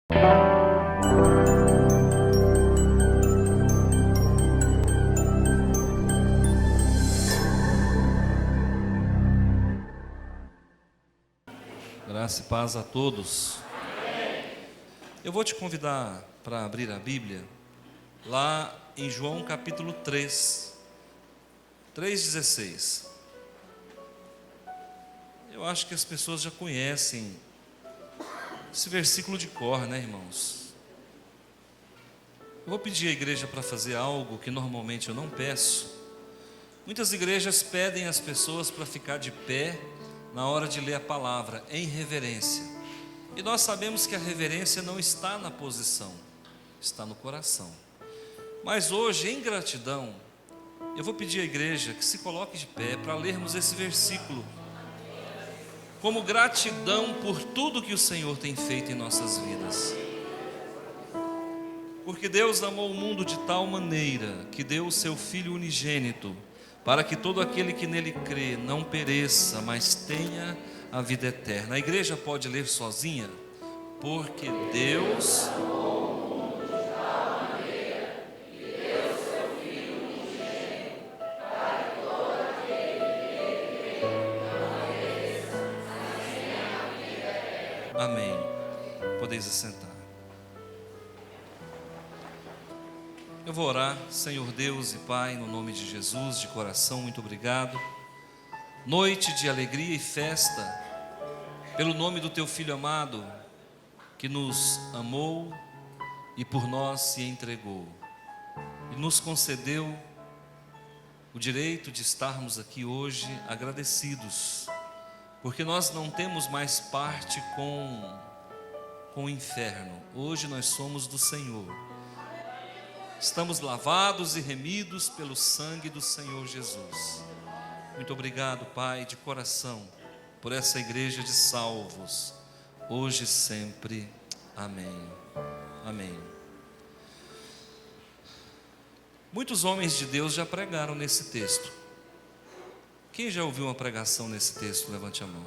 Graça e paz a todos. Eu vou te convidar para abrir a Bíblia lá em João capítulo 3:16. Eu acho que as pessoas já conhecem esse versículo de cor, né, irmãos? Eu vou pedir à igreja para fazer algo que normalmente eu não peço. Muitas igrejas pedem às pessoas para ficar de pé na hora de ler a palavra, em reverência. E nós sabemos que a reverência não está na posição, está no coração. Mas hoje, em gratidão, eu vou pedir à igreja que se coloque de pé para lermos esse versículo, como gratidão por tudo que o Senhor tem feito em nossas vidas. Porque Deus amou o mundo de tal maneira que deu o seu Filho unigênito, para que todo aquele que nele crê não pereça, mas tenha a vida eterna. A igreja pode ler sozinha? Porque Deus amou o mundo de tal maneira que deu o seu Filho unigênito, para que todo aquele que nele crê não pereça, mas tenha a vida eterna. Amém. Podeis assentar. Eu vou orar. Senhor Deus e Pai, no nome de Jesus, de coração, muito obrigado. Noite de alegria e festa, pelo nome do Teu Filho amado, que nos amou e por nós se entregou. E nos concedeu o direito de estarmos aqui hoje agradecidos, porque nós não temos mais parte com o inferno. Hoje nós somos do Senhor. Estamos lavados e remidos pelo sangue do Senhor Jesus. Muito obrigado, Pai, de coração, por essa igreja de salvos, hoje e sempre. Amém. Amém. Muitos homens de Deus já pregaram nesse texto. Quem já ouviu uma pregação nesse texto? Levante a mão.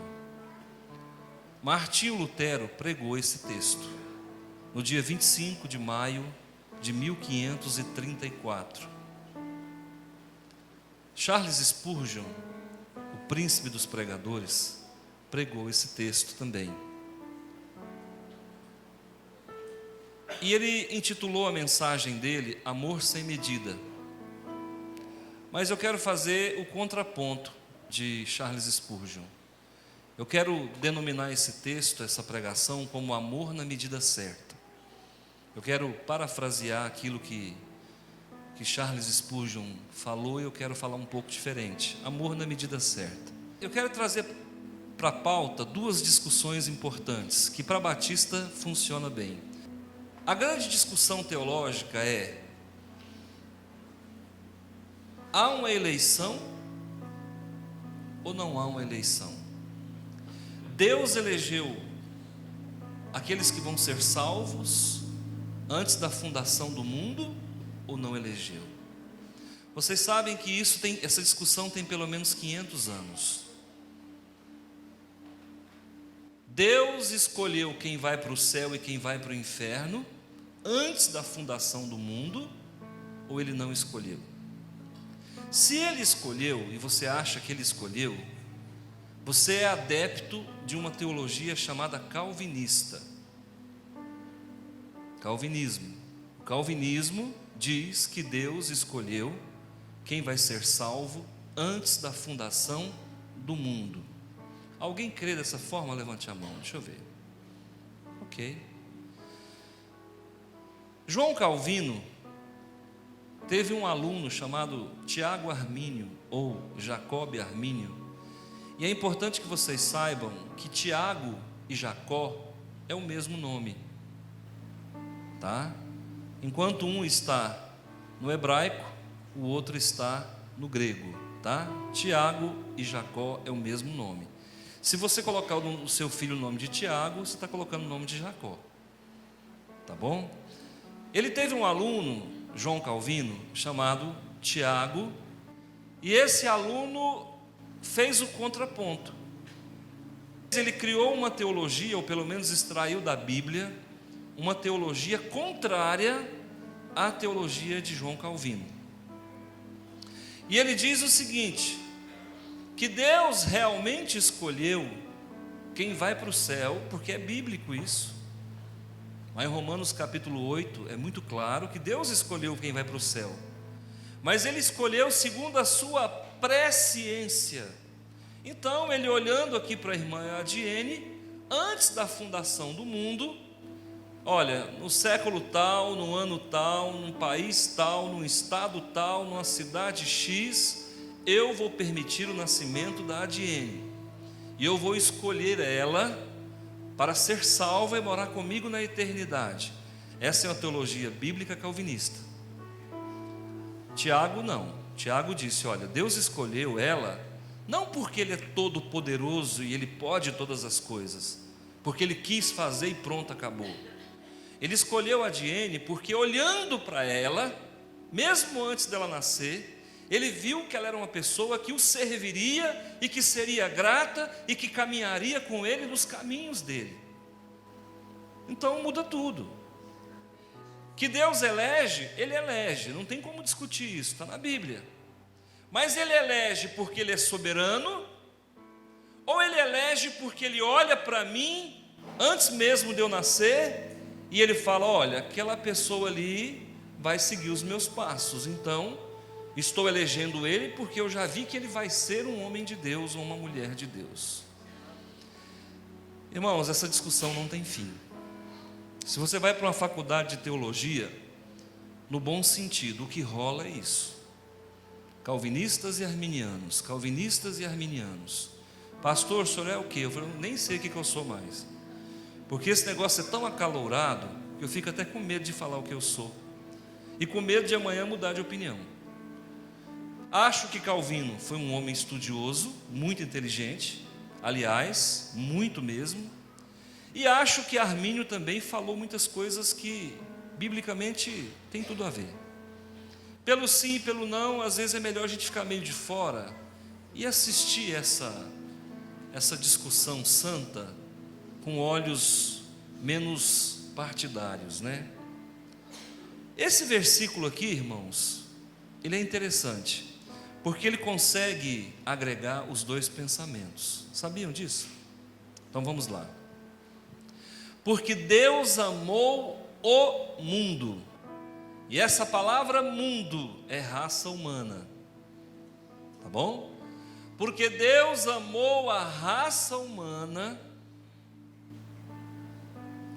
Martinho Lutero pregou esse texto no dia 25 de maio de 1534. Charles Spurgeon, o príncipe dos pregadores, pregou esse texto também. E ele intitulou a mensagem dele Amor Sem Medida. Mas eu quero fazer o contraponto de Charles Spurgeon. Eu quero denominar esse texto, essa pregação, como Amor na Medida Certa. Eu quero parafrasear aquilo que Charles Spurgeon falou, e eu quero falar um pouco diferente. Amor na medida certa. Eu quero trazer para a pauta duas discussões importantes, que para Batista funciona bem. A grande discussão teológica é: há uma eleição ou não há uma eleição? Deus elegeu aqueles que vão ser salvos antes da fundação do mundo ou não elegeu? Vocês sabem que essa discussão tem pelo menos 500 anos. Deus escolheu quem vai para o céu e quem vai para o inferno antes da fundação do mundo, ou Ele não escolheu? Se Ele escolheu, e você acha que Ele escolheu, você é adepto de uma teologia chamada calvinista. Calvinismo. O calvinismo diz que Deus escolheu quem vai ser salvo antes da fundação do mundo. Alguém crê dessa forma? Levante a mão, deixa eu ver. Ok. João Calvino teve um aluno chamado Tiago Armínio, ou Jacob Armínio. E é importante que vocês saibam que Tiago e Jacó é o mesmo nome. Tá? Enquanto um está no hebraico, o outro está no grego, tá? Tiago e Jacó é o mesmo nome. Se você colocar o seu filho o nome de Tiago, você está colocando o nome de Jacó, tá bom? Ele teve um aluno, João Calvino, chamado Tiago, e esse aluno fez o contraponto. Ele criou uma teologia, ou pelo menos extraiu da Bíblia, uma teologia contrária à teologia de João Calvino. E ele diz o seguinte, que Deus realmente escolheu quem vai para o céu, porque é bíblico isso. Lá em Romanos capítulo 8 é muito claro que Deus escolheu quem vai para o céu, mas Ele escolheu segundo a sua presciência. Então ele, olhando aqui para a irmã Adiene, antes da fundação do mundo, olha, no século tal, no ano tal, num país tal, num estado tal, numa cidade X, eu vou permitir o nascimento da Adiene, e eu vou escolher ela para ser salva e morar comigo na eternidade. Essa é uma teologia bíblica calvinista. Tiago não. Tiago disse, olha, Deus escolheu ela, não porque Ele é todo poderoso e Ele pode todas as coisas, porque Ele quis fazer e pronto, acabou. Ele escolheu a Adiene porque, olhando para ela, mesmo antes dela nascer, ele viu que ela era uma pessoa que o serviria e que seria grata e que caminharia com ele nos caminhos dele. Então muda tudo. Que Deus elege, Ele elege, não tem como discutir isso, está na Bíblia. Mas Ele elege porque Ele é soberano, ou Ele elege porque Ele olha para mim, antes mesmo de eu nascer, e Ele fala, olha, aquela pessoa ali vai seguir os meus passos, então estou elegendo ele porque eu já vi que ele vai ser um homem de Deus ou uma mulher de Deus. Irmãos, essa discussão não tem fim. Se você vai para uma faculdade de teologia, no bom sentido, o que rola é isso: calvinistas e arminianos, calvinistas e arminianos. Pastor, o senhor é o quê? Eu falei, nem sei o que eu sou mais, porque esse negócio é tão acalorado que eu fico até com medo de falar o que eu sou, e com medo de amanhã mudar de opinião. Acho que Calvino foi um homem estudioso, muito inteligente, aliás, muito mesmo. E acho que Armínio também falou muitas coisas que, biblicamente, tem tudo a ver. Pelo sim e pelo não, às vezes é melhor a gente ficar meio de fora e assistir essa discussão santa com olhos menos partidários, né? Esse versículo aqui, irmãos, ele é interessante, porque ele consegue agregar os dois pensamentos. Sabiam disso? Então vamos lá. Porque Deus amou o mundo, e essa palavra mundo é raça humana, tá bom? Porque Deus amou a raça humana,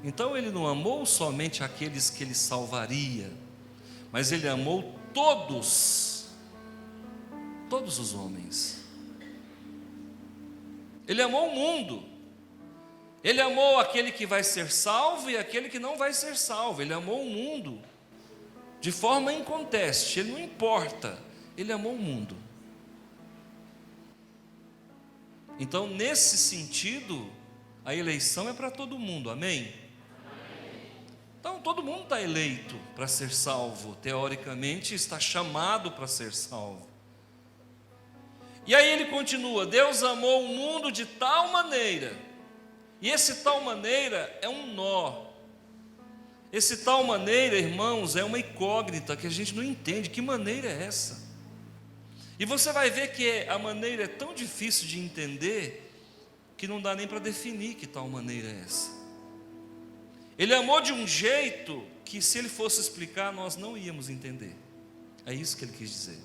então Ele não amou somente aqueles que Ele salvaria, mas Ele amou todos os homens. Ele amou o mundo. Ele amou aquele que vai ser salvo e aquele que não vai ser salvo. Ele amou o mundo de forma inconteste. Ele não importa. Ele amou o mundo. Então, nesse sentido, a eleição é para todo mundo. Amém? Então, todo mundo está eleito para ser salvo. Teoricamente, está chamado para ser salvo. E aí ele continua: Deus amou o mundo de tal maneira, e esse tal maneira é um nó. Esse tal maneira, irmãos, é uma incógnita que a gente não entende. Que maneira é essa? E você vai ver que a maneira é tão difícil de entender que não dá nem para definir que tal maneira é essa. Ele amou de um jeito que, se ele fosse explicar, nós não íamos entender. É isso que ele quis dizer.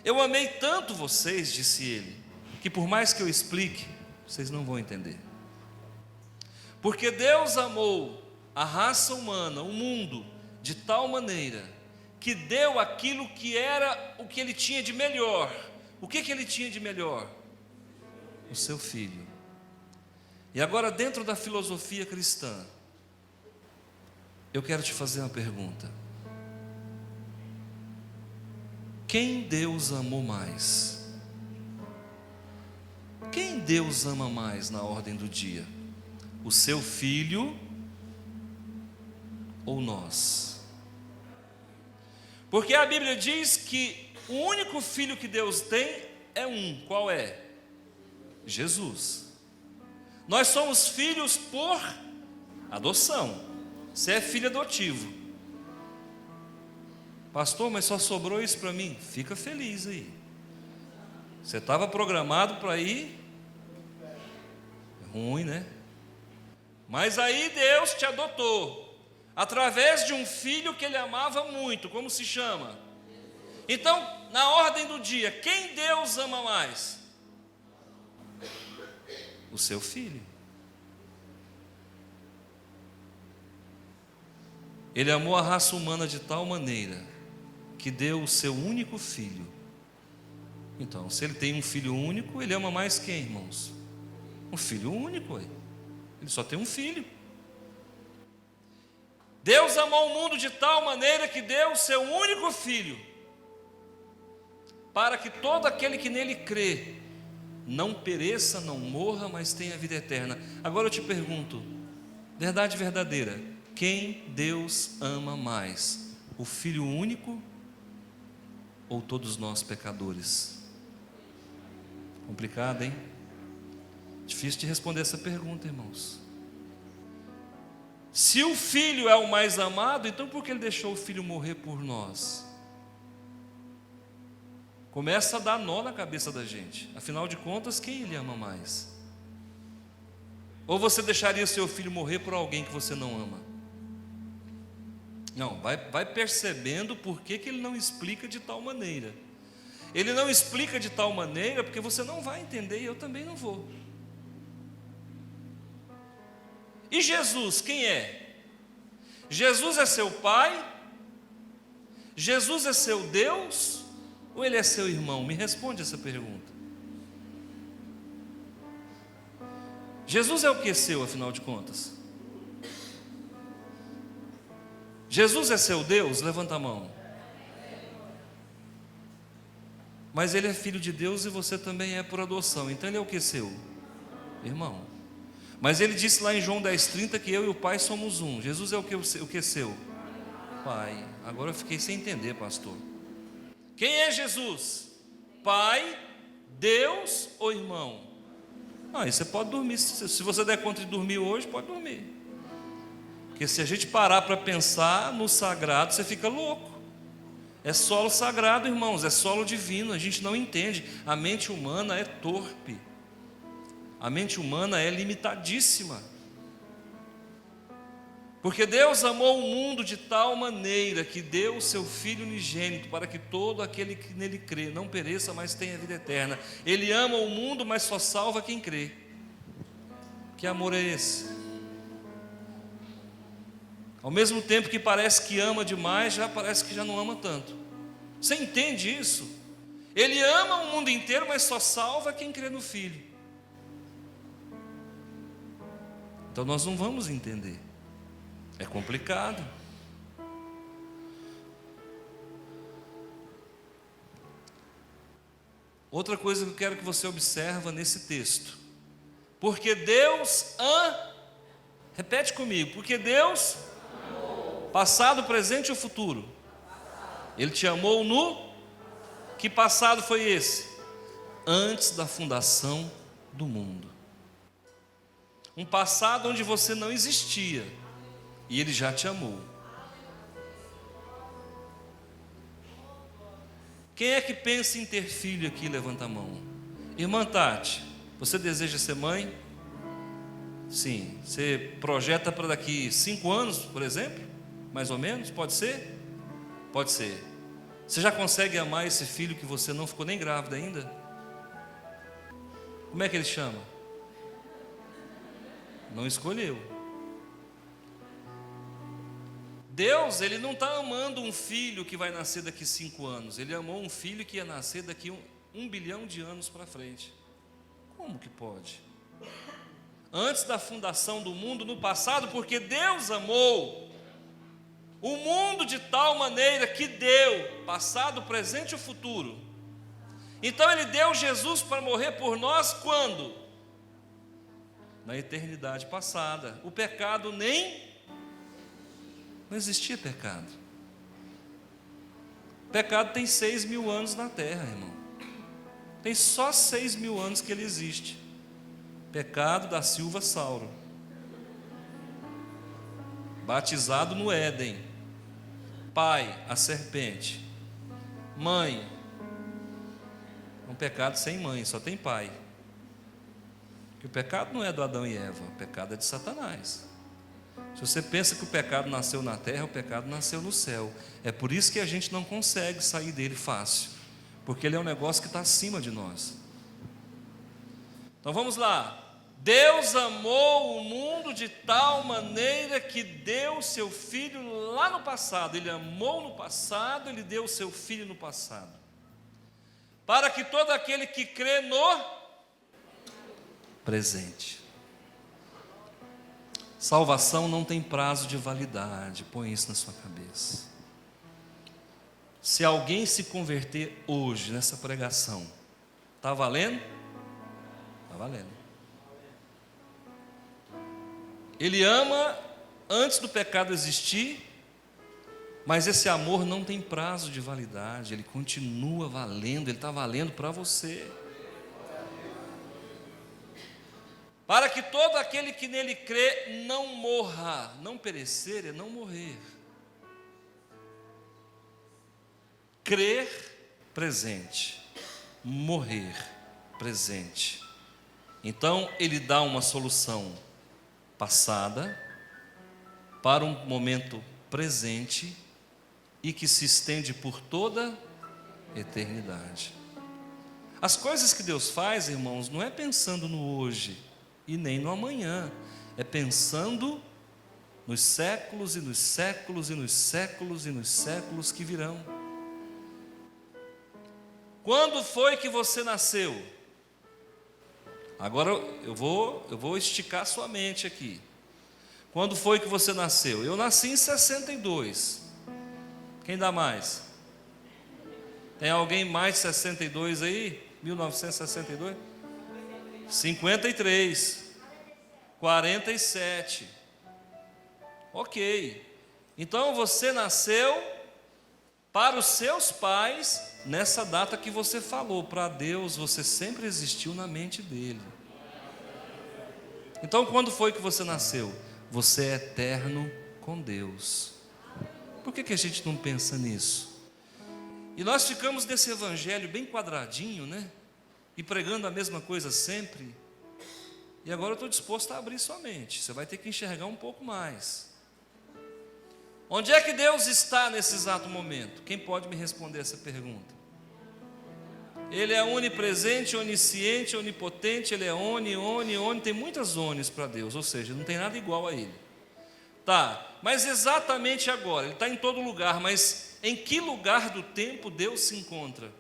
Eu amei tanto vocês, disse ele, que por mais que eu explique, vocês não vão entender. Porque Deus amou a raça humana, o mundo, de tal maneira que deu aquilo que era o que Ele tinha de melhor. O que Ele tinha de melhor? O seu Filho. E agora, dentro da filosofia cristã, eu quero te fazer uma pergunta: quem Deus amou mais? Quem Deus ama mais na ordem do dia? O seu Filho ou nós? Porque a Bíblia diz que o único filho que Deus tem é um. Qual é? Jesus. Nós somos filhos por adoção. Você é filho adotivo. Pastor, mas só sobrou isso para mim. Fica feliz aí. Você estava programado para ir. É ruim, né? Mas aí Deus te adotou através de um filho que ele amava muito. Como se chama? Então, na ordem do dia, quem Deus ama mais? O seu filho. Ele amou a raça humana de tal maneira que deu o seu único filho. Então, se ele tem um filho único, ele ama mais quem, irmãos? Um filho único, ele só tem um filho. Deus amou o mundo de tal maneira que deu o seu único filho, para que todo aquele que nele crê não pereça, não morra, mas tenha vida eterna. Agora eu te pergunto, verdade verdadeira, quem Deus ama mais? O Filho único ou todos nós pecadores? Complicado, hein? Difícil de responder essa pergunta, irmãos. Se o Filho é o mais amado, então por que Ele deixou o Filho morrer por nós? Começa a dar nó na cabeça da gente. Afinal de contas, quem Ele ama mais? Ou você deixaria seu filho morrer por alguém que você não ama? Não, vai percebendo por que Ele não explica de tal maneira. Ele não explica de tal maneira porque você não vai entender e eu também não vou. E Jesus, quem é? Jesus é seu pai? Jesus é seu Deus? Ou Ele é seu irmão? Me responde essa pergunta. Jesus é o que seu, afinal de contas? Jesus é seu Deus? Levanta a mão. Mas Ele é filho de Deus e você também é por adoção. Então Ele é o que seu? Irmão. Mas Ele disse lá em João 10,30 que eu e o Pai somos um. Jesus é o que seu? Pai. Agora eu fiquei sem entender, pastor. Quem é Jesus? Pai, Deus ou irmão? Aí você pode dormir. Se você der conta de dormir hoje, pode dormir. Porque se a gente parar para pensar no sagrado, você fica louco. É solo sagrado, irmãos, é solo divino. A gente não entende. A mente humana é torpe. A mente humana é limitadíssima. Porque Deus amou o mundo de tal maneira que deu o seu Filho unigênito para que todo aquele que nele crê não pereça, mas tenha vida eterna. Ele ama o mundo, mas só salva quem crê. Que amor é esse? Ao mesmo tempo que parece que ama demais, já parece que já não ama tanto. Você entende isso? Ele ama o mundo inteiro, mas só salva quem crê no Filho. Então nós não vamos entender. É complicado. Outra coisa que eu quero que você observe nesse texto. Porque Deus repete comigo, porque Deus amou. Passado, presente ou futuro? Ele te amou no... Que passado foi esse? Antes da fundação do mundo. Um passado onde você não existia. E Ele já te amou. Quem é que pensa em ter filho aqui? Levanta a mão. Irmã Tati, você deseja ser mãe? Sim. Você projeta para daqui 5 anos, por exemplo? Mais ou menos? Pode ser? Pode ser. Você já consegue amar esse filho que você não ficou nem grávida ainda? Como é que ele chama? Não escolheu. Deus, Ele não está amando um filho que vai nascer daqui 5 anos. Ele amou um filho que ia nascer daqui 1 bilhão de anos para frente. Como que pode? Antes da fundação do mundo, no passado, porque Deus amou o mundo de tal maneira que deu, passado, presente ou futuro. Então Ele deu Jesus para morrer por nós quando? Na eternidade passada. O pecado não existia pecado. Pecado tem 6.000 anos na terra, irmão. Tem só 6.000 anos que ele existe. Pecado da Silva Sauro. batizado no Éden. Pai, a serpente. Mãe, um pecado sem mãe, só tem pai. Porque o pecado não é do Adão e Eva, o pecado é de Satanás. Se você pensa que o pecado nasceu na terra, o pecado nasceu no céu. É por isso que a gente não consegue sair dele fácil, porque ele é um negócio que está acima de nós. Então vamos lá. Deus amou o mundo de tal maneira que deu seu Filho lá no passado. Ele amou no passado, Ele deu o seu Filho no passado, para que todo aquele que crê no presente. Salvação não tem prazo de validade, põe isso na sua cabeça. Se alguém se converter hoje nessa pregação, está valendo? Está valendo. Ele ama antes do pecado existir, mas esse amor não tem prazo de validade, ele continua valendo, ele está valendo para você. Para que todo aquele que nele crê não morra, não perecer é não morrer. Crer, presente. Morrer, presente. Então ele dá uma solução passada para um momento presente e que se estende por toda a eternidade. As coisas que Deus faz, irmãos, não é pensando no hoje e nem no amanhã, é pensando nos séculos e nos séculos e nos séculos e nos séculos que virão. Quando foi que você nasceu? Agora eu vou esticar sua mente aqui. Quando foi que você nasceu? Eu nasci em 62. Quem dá mais? Tem alguém mais de 62 aí? 1962? 53. 47. Ok. Então você nasceu para os seus pais nessa data que você falou. Para Deus você sempre existiu na mente dele. Então quando foi que você nasceu? Você é eterno com Deus. Por que a gente não pensa nisso? E nós ficamos nesse evangelho bem quadradinho, né? E pregando a mesma coisa sempre. E agora eu estou disposto a abrir sua mente. Você vai ter que enxergar um pouco mais. Onde é que Deus está nesse exato momento? Quem pode me responder essa pergunta? Ele é onipresente, onisciente, onipotente. Ele é oni. Tem muitas onis para Deus, ou seja, não tem nada igual a Ele. Tá, mas exatamente agora, Ele está em todo lugar, mas em que lugar do tempo Deus se encontra?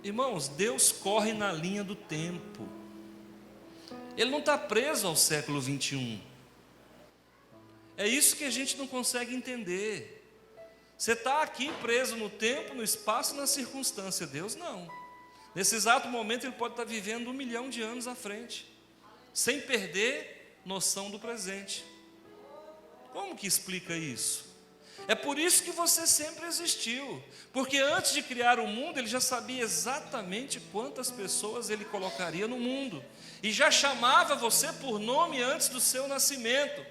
Irmãos, Deus corre na linha do tempo. Ele não está preso ao século 21. É isso que a gente não consegue entender. Você está aqui preso no tempo, no espaço, na circunstância. Deus não. Nesse exato momento Ele pode estar vivendo 1 milhão de anos à frente, sem perder noção do presente. Como que explica isso? É por isso que você sempre existiu, porque antes de criar o mundo, Ele já sabia exatamente quantas pessoas Ele colocaria no mundo, e já chamava você por nome antes do seu nascimento.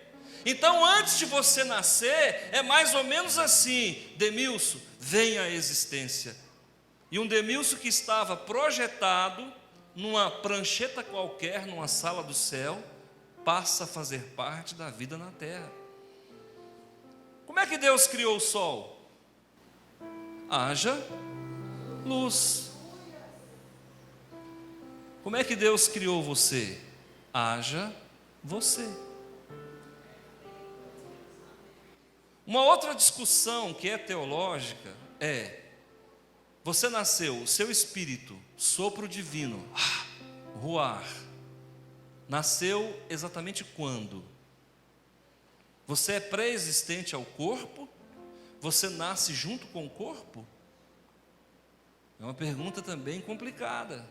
Então antes de você nascer, é mais ou menos assim: Demilson, vem à existência. E um Demilson que estava projetado numa prancheta qualquer, numa sala do céu, passa a fazer parte da vida na terra. Como é que Deus criou o sol? Haja luz. Como é que Deus criou você? Haja você. Uma outra discussão que é teológica é: você nasceu, o seu espírito, sopro divino, ruar, nasceu exatamente quando? Você é pré-existente ao corpo? Você nasce junto com o corpo? É uma pergunta também complicada.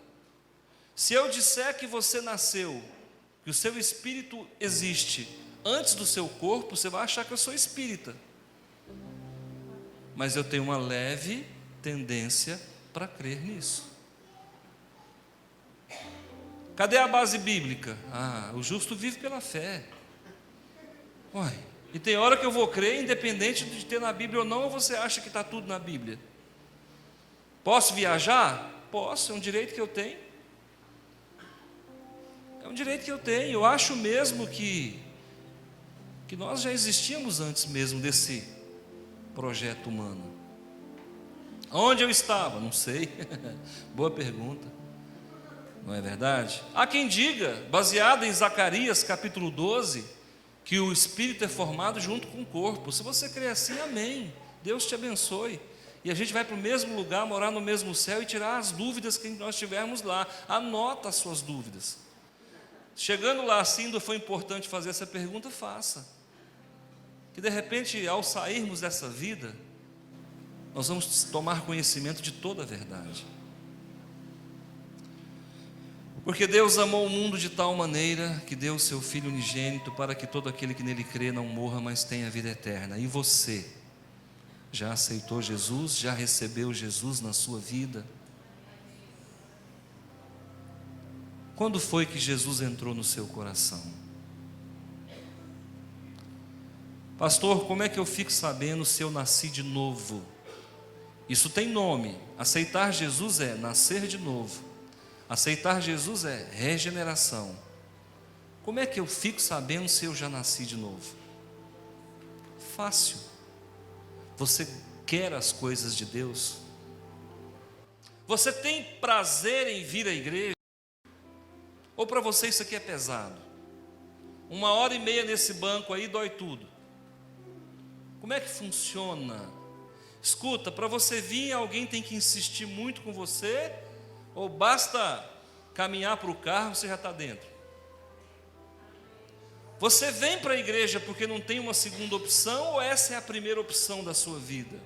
Se eu disser que você nasceu, que o seu espírito existe antes do seu corpo, você vai achar que eu sou espírita. Mas eu tenho uma leve tendência para crer nisso. Cadê a base bíblica? O justo vive pela fé. Uai, e tem hora que eu vou crer, independente de ter na Bíblia ou não, ou você acha que está tudo na Bíblia? Posso viajar? Posso, é um direito que eu tenho. É um direito que eu tenho. Eu acho mesmo que nós já existíamos antes mesmo desse projeto humano. Onde eu estava? Não sei. Boa pergunta. Não é verdade? Há quem diga, baseado em Zacarias capítulo 12, que o Espírito é formado junto com o corpo. Se você crê assim, amém. Deus te abençoe. E a gente vai para o mesmo lugar, morar no mesmo céu e tirar as dúvidas que nós tivermos lá. Anota as suas dúvidas. Chegando lá, se ainda foi importante fazer essa pergunta, faça. Que de repente, ao sairmos dessa vida, nós vamos tomar conhecimento de toda a verdade. Porque Deus amou o mundo de tal maneira que deu o seu Filho unigênito para que todo aquele que nele crê não morra, mas tenha vida eterna. E você já aceitou Jesus? Já recebeu Jesus na sua vida? Quando foi que Jesus entrou no seu coração? Pastor, como é que eu fico sabendo se eu nasci de novo? Isso tem nome. Aceitar Jesus é nascer de novo. Aceitar Jesus é regeneração. Como é que eu fico sabendo se eu já nasci de novo? Fácil. Você quer as coisas de Deus? Você tem prazer em vir à igreja? Ou para você isso aqui é pesado? 1h30 nesse banco aí dói tudo. Como é que funciona? Escuta, para você vir, alguém tem que insistir muito com você, ou basta caminhar para o carro, você já está dentro? Você vem para a igreja porque não tem uma segunda opção, ou essa é a primeira opção da sua vida?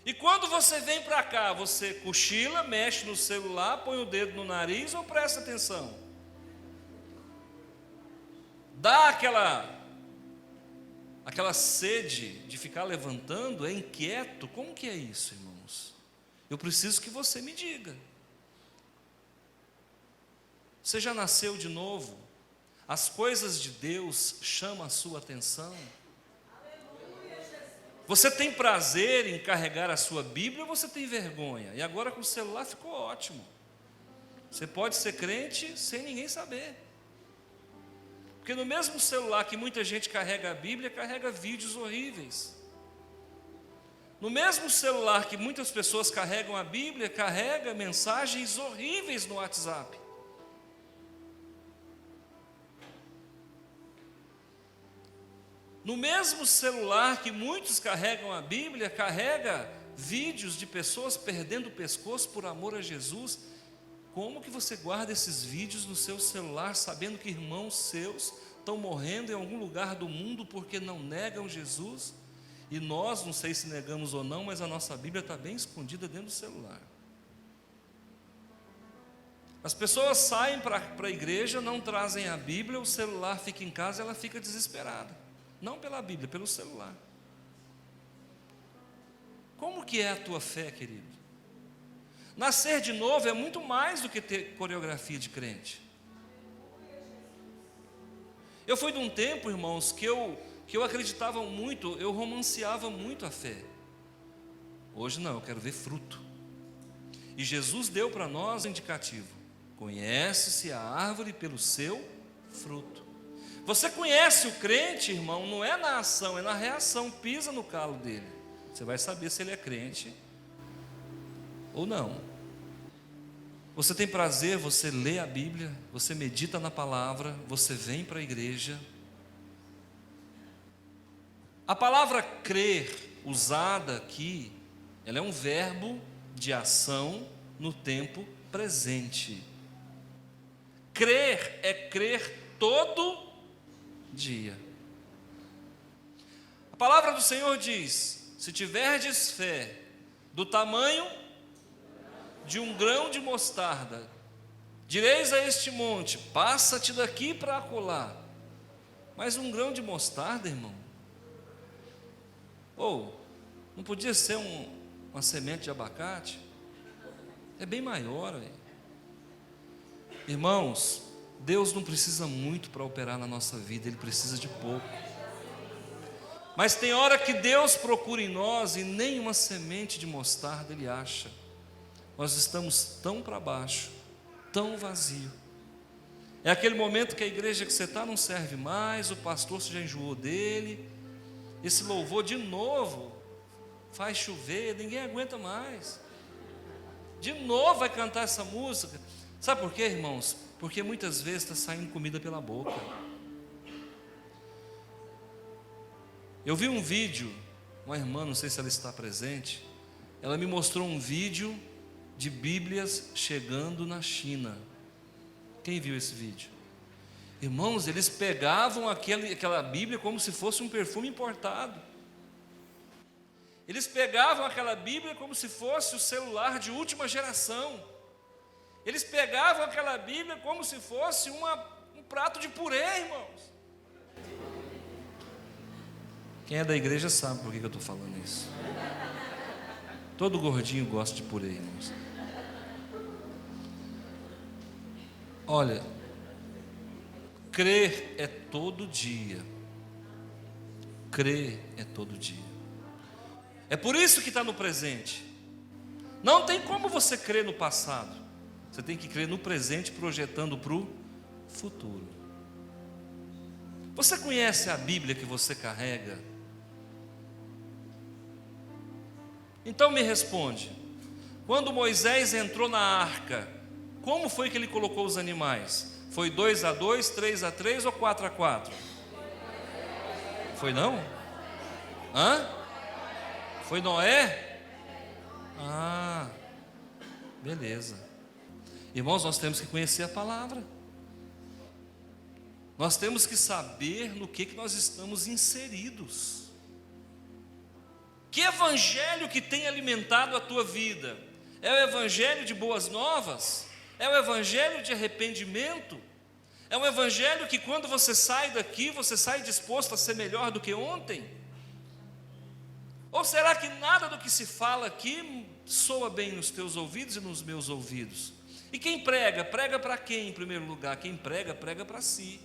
E quando você vem para cá, você cochila, mexe no celular, põe o dedo no nariz ou presta atenção? Dá aquela sede de ficar levantando, é inquieto? Como que é isso, irmãos? Eu preciso que você me diga. Você já nasceu de novo? As coisas de Deus chamam a sua atenção? Você tem prazer em carregar a sua Bíblia ou você tem vergonha? E agora com o celular ficou ótimo. Você pode ser crente sem ninguém saber. Porque no mesmo celular que muita gente carrega a Bíblia, carrega vídeos horríveis. No mesmo celular que muitas pessoas carregam a Bíblia, carrega mensagens horríveis no WhatsApp. No mesmo celular que muitos carregam a Bíblia, carrega vídeos de pessoas perdendo o pescoço por amor a Jesus. Como que você guarda esses vídeos no seu celular, sabendo que irmãos seus estão morrendo em algum lugar do mundo porque não negam Jesus? E nós, não sei se negamos ou não, mas a nossa Bíblia está bem escondida dentro do celular. As pessoas saem para a igreja, não trazem a Bíblia, o celular fica em casa e ela fica desesperada. Não pela Bíblia, pelo celular. Como que é a tua fé, querido? Nascer de novo é muito mais do que ter coreografia de crente. Eu fui de um tempo, irmãos, que eu acreditava muito, eu romanceava muito a fé. Hoje não, eu quero ver fruto. E Jesus deu para nós um indicativo: conhece-se a árvore pelo seu fruto. Você conhece o crente, irmão, não é na ação, é na reação. Pisa no calo dele, você vai saber se ele é crente ou não. Você tem prazer, você lê a Bíblia, você medita na palavra, você vem para a igreja. A palavra crer, usada aqui, ela é um verbo de ação no tempo presente. Crer é crer todo dia. A palavra do Senhor diz: se tiverdes fé do tamanho de um grão de mostarda, direis a este monte: passa-te daqui para acolá. Mas um grão de mostarda, irmão? Não podia ser uma semente de abacate? É bem maior, véio. Irmãos, Deus não precisa muito para operar na nossa vida, Ele precisa de pouco. Mas tem hora que Deus procura em nós e nem uma semente de mostarda Ele acha. Nós estamos tão para baixo, tão vazio. É aquele momento que a igreja que você está não serve mais, o pastor já enjoou dele, esse louvor de novo faz chover, ninguém aguenta mais. De novo vai cantar essa música. Sabe por quê, irmãos? Porque muitas vezes está saindo comida pela boca. Eu vi um vídeo, uma irmã, não sei se ela está presente, ela me mostrou um vídeo de Bíblias chegando na China. Quem viu esse vídeo? Irmãos, eles pegavam aquela Bíblia como se fosse um perfume importado. Eles pegavam aquela Bíblia como se fosse o celular de última geração. Eles pegavam aquela Bíblia como se fosse um prato de purê, irmãos. Quem é da igreja sabe por que eu estou falando isso. Todo gordinho gosta de purê, irmãos. Olha, crer é todo dia. Crer é todo dia. É por isso que está no presente. Não tem como você crer no passado. Você tem que crer no presente, projetando para o futuro. Você conhece a Bíblia que você carrega? Então me responde. Quando Moisés entrou na arca, como foi que ele colocou os animais? Foi 2-2, 3-3 ou 4-4? Foi não? Hã? Foi Noé? Ah, beleza. Irmãos, nós temos que conhecer a palavra. Nós temos que saber no que nós estamos inseridos. Que evangelho que tem alimentado a tua vida? É o evangelho de boas novas? É o evangelho de arrependimento? É um evangelho que quando você sai daqui, você sai disposto a ser melhor do que ontem? Ou será que nada do que se fala aqui soa bem nos teus ouvidos e nos meus ouvidos? E quem prega? Prega para quem em primeiro lugar? Quem prega, prega para si.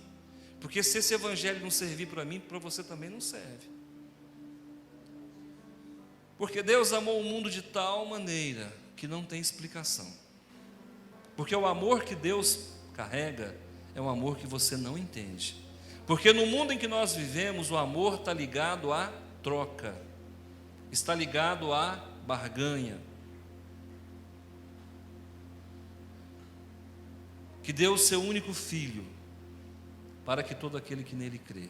Porque se esse evangelho não servir para mim, para você também não serve. Porque Deus amou o mundo de tal maneira que não tem explicação. Porque o amor que Deus carrega é um amor que você não entende. Porque no mundo em que nós vivemos, o amor está ligado à troca, está ligado à barganha. Que deu o seu único filho, para que todo aquele que nele crê.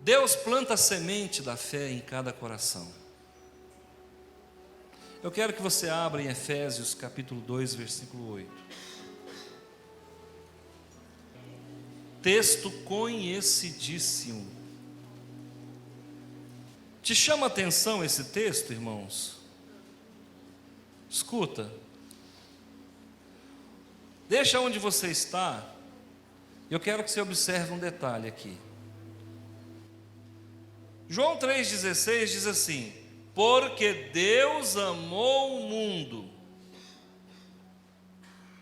Deus planta a semente da fé em cada coração. Eu quero que você abra em Efésios capítulo 2, versículo 8. Texto conhecidíssimo. Te chama a atenção esse texto, irmãos? Escuta. Deixa onde você está. Eu quero que você observe um detalhe aqui. João 3,16 diz assim: porque Deus amou o mundo.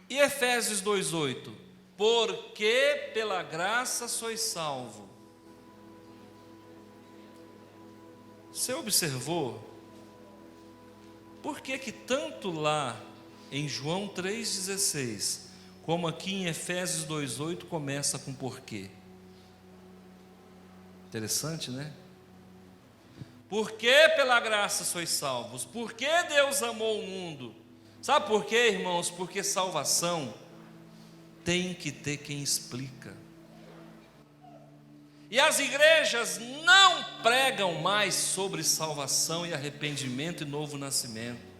E Efésios 2,8: porque pela graça sois salvo. Você observou? Por que tanto lá em João 3,16, como aqui em Efésios 2,8 começa com porquê? Interessante, né? Porque pela graça sois salvos. Porque Deus amou o mundo. Sabe por quê, irmãos? Porque salvação tem que ter quem explica. E as igrejas não pregam mais sobre salvação e arrependimento e novo nascimento.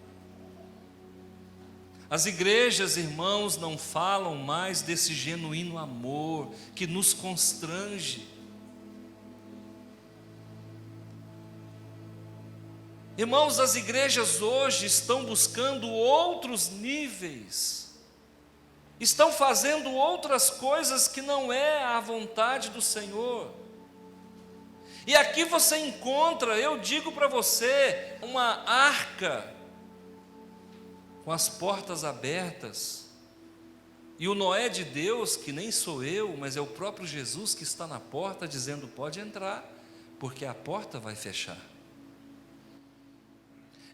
As igrejas, irmãos, não falam mais desse genuíno amor que nos constrange. Irmãos, as igrejas hoje estão buscando outros níveis, estão fazendo outras coisas que não é a vontade do Senhor. E aqui você encontra, eu digo para você, uma arca com as portas abertas, e o Noé de Deus, que nem sou eu, mas é o próprio Jesus que está na porta, dizendo: pode entrar, porque a porta vai fechar.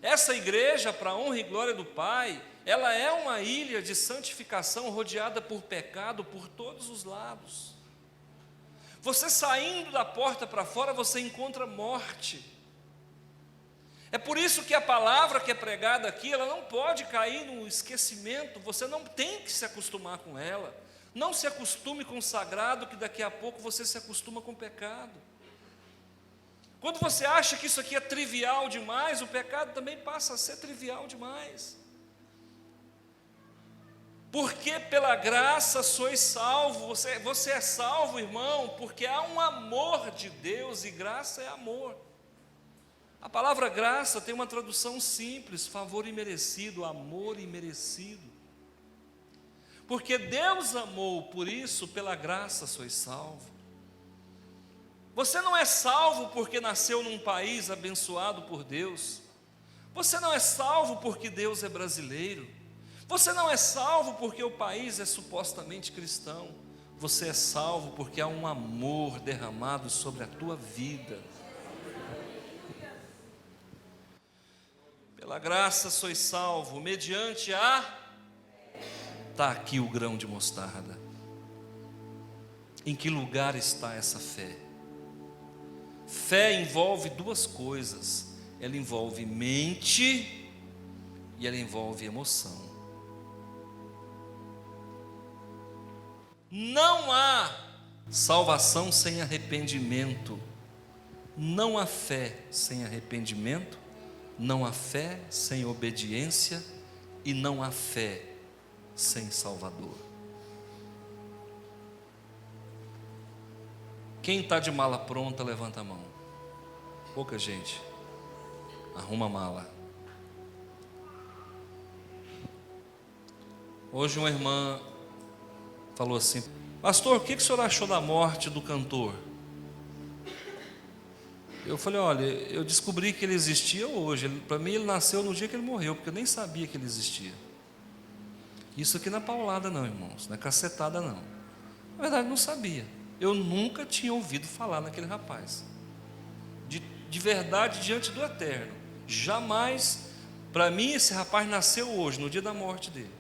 Essa igreja, para a honra e glória do Pai, ela é uma ilha de santificação rodeada por pecado por todos os lados. Você saindo da porta para fora, você encontra morte. É por isso que a palavra que é pregada aqui, ela não pode cair no esquecimento, você não tem que se acostumar com ela. Não se acostume com o sagrado, que daqui a pouco você se acostuma com o pecado. Quando você acha que isso aqui é trivial demais, o pecado também passa a ser trivial demais. Porque pela graça sois salvo, você é salvo, irmão, porque há um amor de Deus, e graça é amor. A palavra graça tem uma tradução simples: favor imerecido, amor imerecido. Porque Deus amou, por isso, pela graça sois salvo. Você não é salvo porque nasceu num país abençoado por Deus. Você não é salvo porque Deus é brasileiro. Você não é salvo porque o país é supostamente cristão. Você é salvo porque há um amor derramado sobre a tua vida. Pela graça sois salvo, mediante está aqui o grão de mostarda. Em que lugar está essa fé? Fé envolve duas coisas: ela envolve mente e ela envolve emoção. Não há salvação sem arrependimento, não há fé sem arrependimento, não há fé sem obediência e não há fé sem Salvador. Quem está de mala pronta, levanta a mão. Pouca gente. Arruma a mala. Hoje uma irmã falou assim: pastor, o que o senhor achou da morte do cantor? Eu falei: olha, eu descobri que ele existia hoje. Para mim ele nasceu no dia que ele morreu, porque eu nem sabia que ele existia. Isso aqui não é paulada não, irmãos, não é cacetada não. Na verdade não sabia. Eu nunca tinha ouvido falar naquele rapaz. De verdade, diante do eterno. Jamais, para mim esse rapaz nasceu hoje, no dia da morte dele.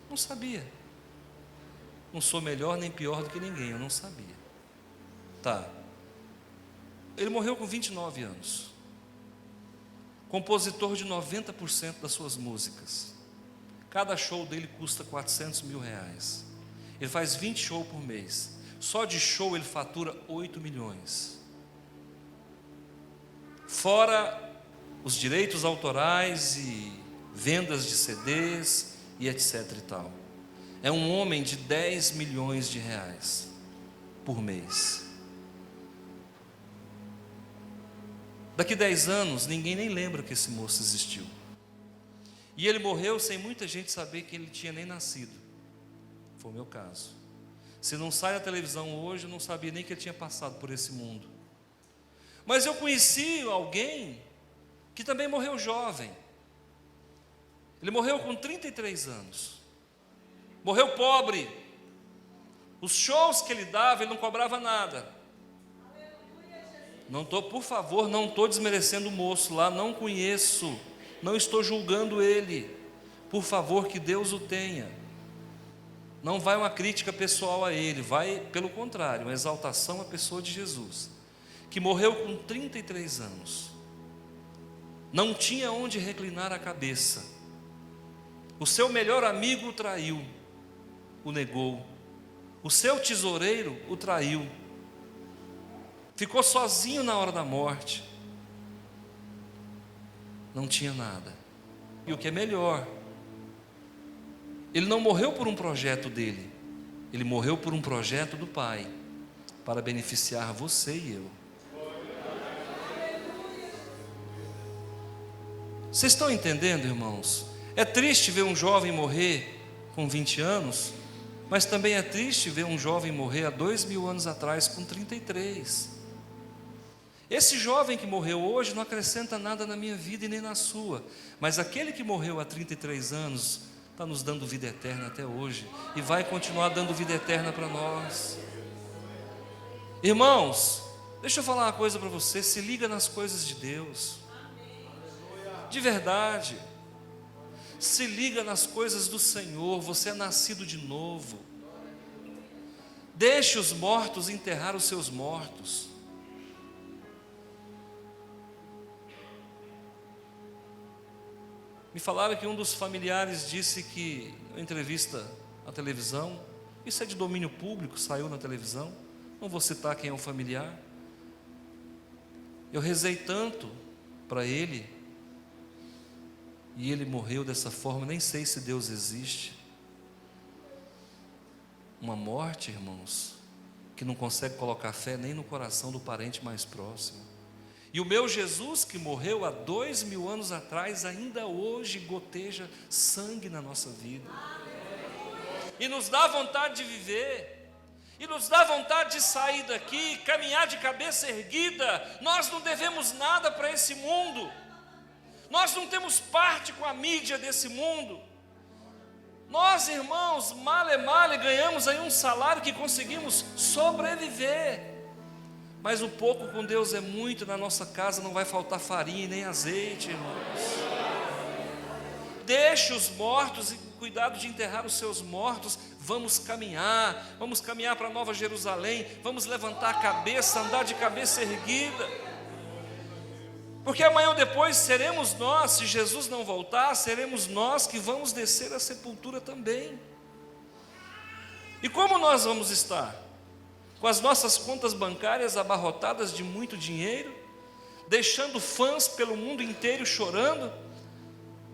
Não sabia. Não sou melhor nem pior do que ninguém, eu não sabia. Tá. Ele morreu com 29 anos. Compositor de 90% das suas músicas. Cada show dele custa R$400 mil. Ele faz 20 shows por mês. Só de show ele fatura 8 milhões. Fora os direitos autorais e vendas de CDs e etc e tal. É um homem de 10 milhões de reais por mês. Daqui 10 anos, ninguém nem lembra que esse moço existiu. E ele morreu sem muita gente saber que ele tinha nem nascido. Foi o meu caso. Se não sai na televisão hoje, eu não sabia nem que ele tinha passado por esse mundo. Mas eu conheci alguém que também morreu jovem. Ele morreu com 33 anos. Morreu pobre. Os shows que ele dava, ele não cobrava nada. Não estou, por favor, não estou desmerecendo o moço lá, não conheço, não estou julgando ele. Por favor, que Deus o tenha. Não vai uma crítica pessoal a ele, vai, pelo contrário, uma exaltação à pessoa de Jesus, que morreu com 33 anos. Não tinha onde reclinar a cabeça. O seu melhor amigo o traiu, o negou. O seu tesoureiro o traiu. Ficou sozinho na hora da morte. Não tinha nada. E o que é melhor, ele não morreu por um projeto dele, ele morreu por um projeto do Pai, para beneficiar você e eu. Vocês estão entendendo, irmãos? É triste ver um jovem morrer com 20 anos, mas também é triste ver um jovem morrer há 2000 anos atrás com 33. Esse jovem que morreu hoje não acrescenta nada na minha vida e nem na sua, mas aquele que morreu há 33 anos está nos dando vida eterna até hoje e vai continuar dando vida eterna para nós. Irmãos, deixa eu falar uma coisa para você: se liga nas coisas de Deus, de verdade, se liga nas coisas do Senhor. Você é nascido de novo. Deixe os mortos enterrar os seus mortos. Me falaram que um dos familiares disse que, em entrevista à televisão, isso é de domínio público, saiu na televisão, não vou citar quem é o familiar. Eu rezei tanto para ele, e ele morreu dessa forma. Nem sei se Deus existe. Uma morte, irmãos, que não consegue colocar fé nem no coração do parente mais próximo. E o meu Jesus, que morreu há 2000 anos atrás, ainda hoje goteja sangue na nossa vida, e nos dá vontade de viver, e nos dá vontade de sair daqui, caminhar de cabeça erguida. Nós não devemos nada para esse mundo, nós não temos parte com a mídia desse mundo. Nós, irmãos, male ganhamos aí um salário que conseguimos sobreviver. Mas o pouco com Deus é muito. Na nossa casa não vai faltar farinha e nem azeite, irmãos. Deixe os mortos e cuidado de enterrar os seus mortos. Vamos caminhar para Nova Jerusalém, vamos levantar a cabeça, andar de cabeça erguida. Porque amanhã ou depois seremos nós, se Jesus não voltar, seremos nós que vamos descer à sepultura também. E como nós vamos estar? Com as nossas contas bancárias abarrotadas de muito dinheiro, deixando fãs pelo mundo inteiro chorando?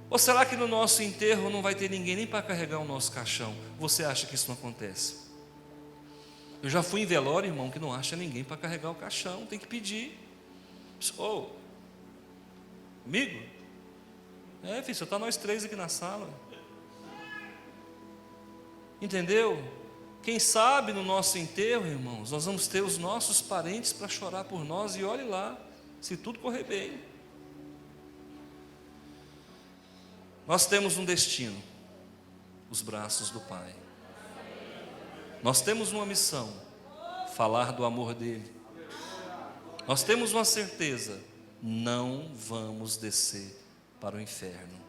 Ou será que no nosso enterro não vai ter ninguém nem para carregar o nosso caixão? Você acha que isso não acontece? Eu já fui em velório, irmão, que não acha ninguém para carregar o caixão, tem que pedir. Amigo, filho, só está nós três aqui na sala. Entendeu? Quem sabe no nosso enterro, irmãos, nós vamos ter os nossos parentes para chorar por nós. E olhe lá, se tudo correr bem. Nós temos um destino: os braços do Pai. Nós temos uma missão: falar do amor dele. Nós temos uma certeza: não vamos descer para o inferno.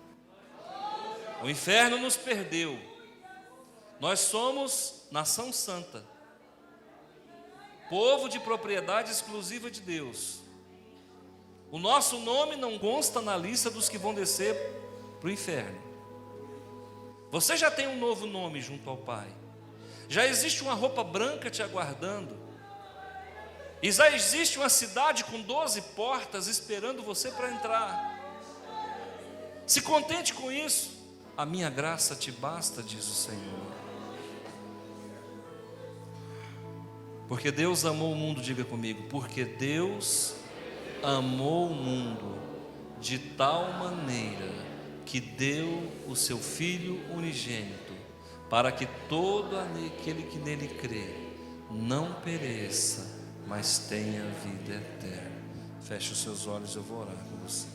O inferno nos perdeu. Nós somos nação santa, povo de propriedade exclusiva de Deus. O nosso nome não consta na lista dos que vão descer para o inferno. Você já tem um novo nome junto ao Pai. Já existe uma roupa branca te aguardando. E já existe uma cidade com 12 portas esperando você para entrar. Se contente com isso. A minha graça te basta, diz o Senhor. Porque Deus amou o mundo, diga comigo. Porque Deus amou o mundo de tal maneira que deu o seu Filho unigênito, para que todo aquele que nele crê não pereça, mas tenha vida eterna. Feche os seus olhos, eu vou orar com você.